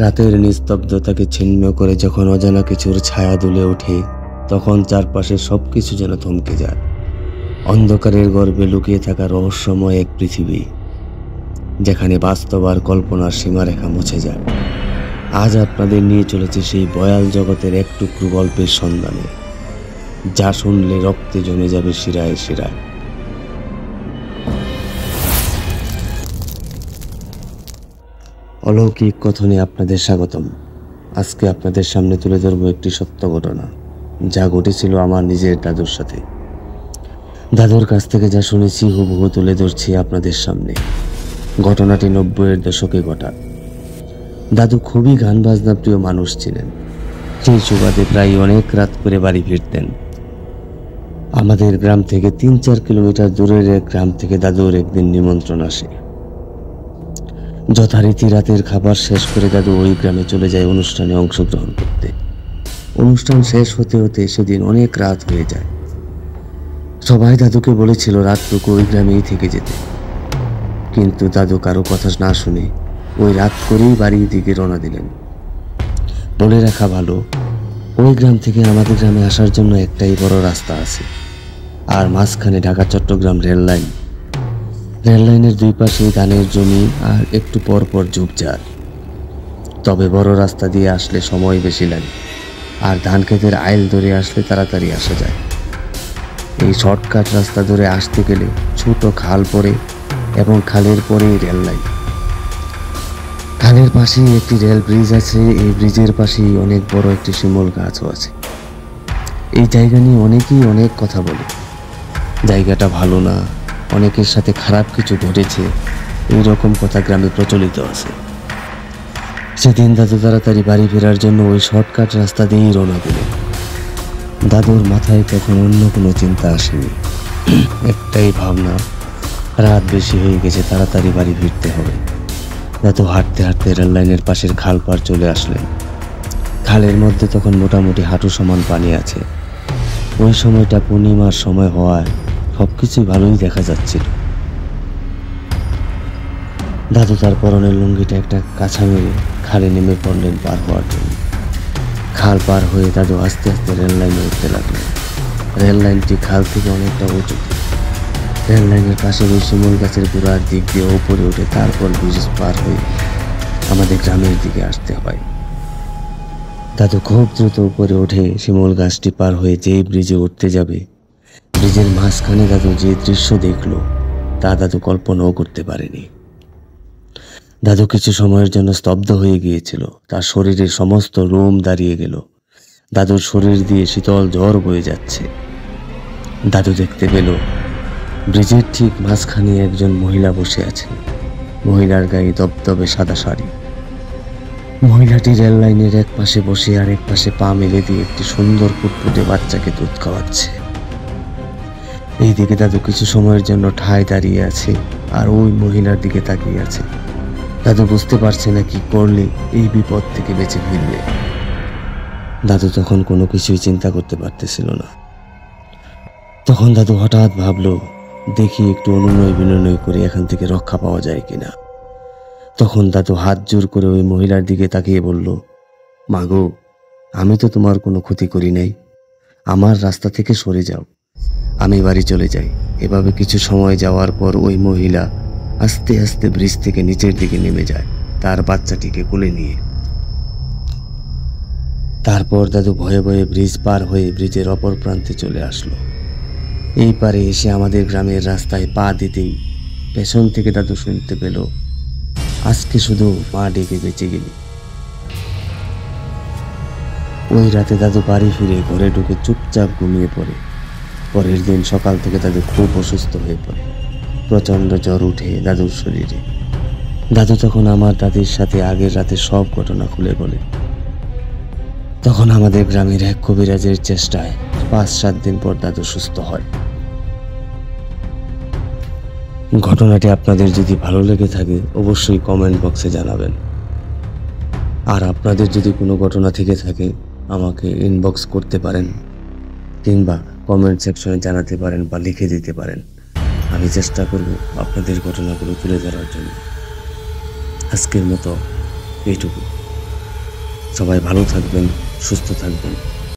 রাতের নিস্তব্ধতাকে ছিন্ন করে যখন অজানা কিছুর ছায়া দুলে ওঠে, তখন চারপাশে সবকিছু যেন থমকে যায়। অন্ধকারের গর্ভে লুকিয়ে থাকা রহস্যময় এক পৃথিবী, যেখানে বাস্তব আর কল্পনার সীমারেখা মুছে যায়। আজ আপনাদের নিয়ে চলেছে সেই ভয়াল জগতের এক টুকরো গল্পের সন্ধানে, যা শুনলে রক্তে জমে যাবে শিরায় শিরায়। অলৌকিক কথনে আপনাদের স্বাগতম। আজকে আপনাদের সামনে তুলে ধরবো একটি সত্য ঘটনা, যা ঘটেছিল আমার নিজের দাদুর সাথে। দাদুর কাছ থেকে যা শুনেছি হুবহু তুলে ধরছি আপনাদের সামনে। ঘটনাটি 90-এর দশকে ঘটা। দাদু খুবই গান বাজনা প্রিয় মানুষ ছিলেন। সেই সুবাদে প্রায় অনেক রাত করে বাড়ি ফিরতেন। আমাদের গ্রাম থেকে 3-4 কিলোমিটার দূরের এক গ্রাম থেকে দাদুর একদিন নিমন্ত্রণ আসে। যথারীতি রাতের খাবার শেষ করে দাদু ওই গ্রামে চলে যায় অনুষ্ঠানে অংশগ্রহণ করতে। অনুষ্ঠান শেষ হতে হতে সেদিন অনেক রাত হয়ে যায়। সবাই দাদুকে বলেছিল রাতটুকু ওই গ্রামেই থেকে যেতে, কিন্তু দাদু কারো কথা না শুনে ওই রাত করেই বাড়ির দিকে রওনা দিলেন। বলে রাখা ভালো, ওই গ্রাম থেকে আমাদের গ্রামে আসার জন্য একটাই বড় রাস্তা আছে, আর মাঝখানে Dhaka Chattogram rail line. Rail লাইনের দুই পাশে ধানের জমি আর একটু পর পর ঝোপঝাড়। তবে বড় রাস্তা দিয়ে আসলে সময় বেশি লাগে, আর ধান ক্ষেতের আইল ধরে আসলে তাড়াতাড়ি আসা যায়। এই শর্টকাট রাস্তা ধরে আসতে গেলে ছোট খাল পড়ে, এবং খালের পরেই রেল লাইন। খালের পাশেই একটি রেল ব্রিজ আছে। এই ব্রিজের পাশেই অনেক বড় একটি শিমুল গাছও আছে। এই জায়গা নিয়ে অনেকেই অনেক কথা বলে। জায়গাটা ভালো না, অনেকের সাথে খারাপ কিছু ঘটেছে, এই রকম কথা গ্রামে প্রচলিত আছে। সেদিন দাদু তাড়াতাড়ি বাড়ি ফেরার জন্য ওই শর্টকাট রাস্তা দিয়েই রওনা দিলেন। দাদুর মাথায় তখন অন্য কোনো চিন্তা আসেনি। একটাই ভাবনা, রাত বেশি হয়ে গেছে, তাড়াতাড়ি বাড়ি ফিরতে হবে। দাদু হাঁটতে হাঁটতে রেল লাইনের পাশের খাল পার চলে আসলেন। খালের মধ্যে তখন মোটামুটি হাঁটু সমান পানি আছে। ওই সময়টা পূর্ণিমার সময় হওয়ায় সবকিছুই ভালোই দেখা যাচ্ছিল। দাদু তার পরনের লুঙ্গিটা একটা কাছা মেরে খালে নেমে পড়লেন পার হওয়ার জন্য। খাল পার হয়ে দাদু আস্তে আস্তে রেল লাইনে উঠতে লাগলেন। রেল লাইনটি খাল থেকে অনেকটা উঁচুতে। রেল লাইনের পাশে ওই শিমুল গাছের গোড়ার দিক দিয়ে উপরে উঠে তারপর ব্রিজ পার হয়ে আমাদের গ্রামের দিকে আসতে হয়। দাদু খুব দ্রুত উপরে উঠে শিমুল গাছটি পার হয়ে যেই ব্রিজে উঠতে যাবে, ব্রিজের মাঝখানে দাদু যে দৃশ্য দেখলো তা দাদু কল্পনাও করতে পারেনি। দাদু কিছু সময়ের জন্য স্তব্ধ হয়ে গিয়েছিল। তার শরীরের সমস্ত লোম দাঁড়িয়ে গেল। দাদুর শরীর দিয়ে শীতল ঝড় বয়ে যাচ্ছে। দাদু দেখতে পেল ব্রিজের ঠিক মাঝখানে একজন মহিলা বসে আছেন। মহিলার গায়ে দবদবে সাদা শাড়ি। মহিলাটি রেল লাইনের এক পাশে বসে আর এক পাশে পা মেলে দিয়ে একটি সুন্দর ফুটফুটে বাচ্চাকে দুধ খাওয়াচ্ছে। এইদিকে দাদু কিছু সময়ের জন্য ঠায় দাঁড়িয়ে আছে আর ওই মহিলার দিকে তাকিয়ে আছে। দাদু বুঝতে পারছে না কি করলে এই বিপদ থেকে বেঁচে ফিরবে। দাদু তখন কোনো কিছুই চিন্তা করতে পারতেছিল না। তখন দাদু হঠাৎ ভাবলো, দেখি একটু অনুনয় বিনয় করে এখান থেকে রক্ষা পাওয়া যায় কিনা। তখন দাদু হাত জোর করে ওই মহিলার দিকে তাকিয়ে বলল, মাগো, আমি তো তোমার কোনো ক্ষতি করি নাই, আমার রাস্তা থেকে সরে যাও, আমি বাড়ি চলে যাই। এভাবে কিছু সময় যাওয়ার পর ওই মহিলা আস্তে আস্তে ব্রিজ থেকে নিচের দিকে নেমে যায়, তার বাচ্চাটিকে কোলে নিয়ে। তারপর দাদু ভয়ে ভয়ে ব্রিজ পার হয়ে ব্রিজের অপর প্রান্তে চলে আসলো। এই পারে এসে আমাদের গ্রামের রাস্তায় পা দিতেই পেছন থেকে দাদু শুনতে পেল, আজকে শুধু মা ডেকে বেঁচে গেলি। ওই রাতে দাদু বাড়ি ফিরে ঘরে ঢুকে চুপচাপ ঘুমিয়ে পড়ে। পরের দিন সকাল থেকে দাদু খুব অসুস্থ হয়ে পড়ে। প্রচণ্ড জ্বর উঠে দাদুর শরীরে। দাদু তখন আমার দাদির সাথে আগের রাতে সব ঘটনা খুলে বলে। তখন আমাদের গ্রামের এক কবিরাজের চেষ্টায় 5-7 দিন পর দাদু সুস্থ হয়। ঘটনাটি আপনাদের যদি ভালো লেগে থাকে অবশ্যই কমেন্ট বক্সে জানাবেন। আর আপনাদের যদি কোনো ঘটনা থেকে থাকে আমাকে ইনবক্স করতে পারেন, কিংবা কমেন্ট সেকশনে জানাতে পারেন বা লিখে দিতে পারেন। আমি চেষ্টা করব আপনাদের ঘটনাগুলো তুলে ধরার জন্য। আজকের মতো এইটুকু। সবাই ভালো থাকবেন, সুস্থ থাকবেন।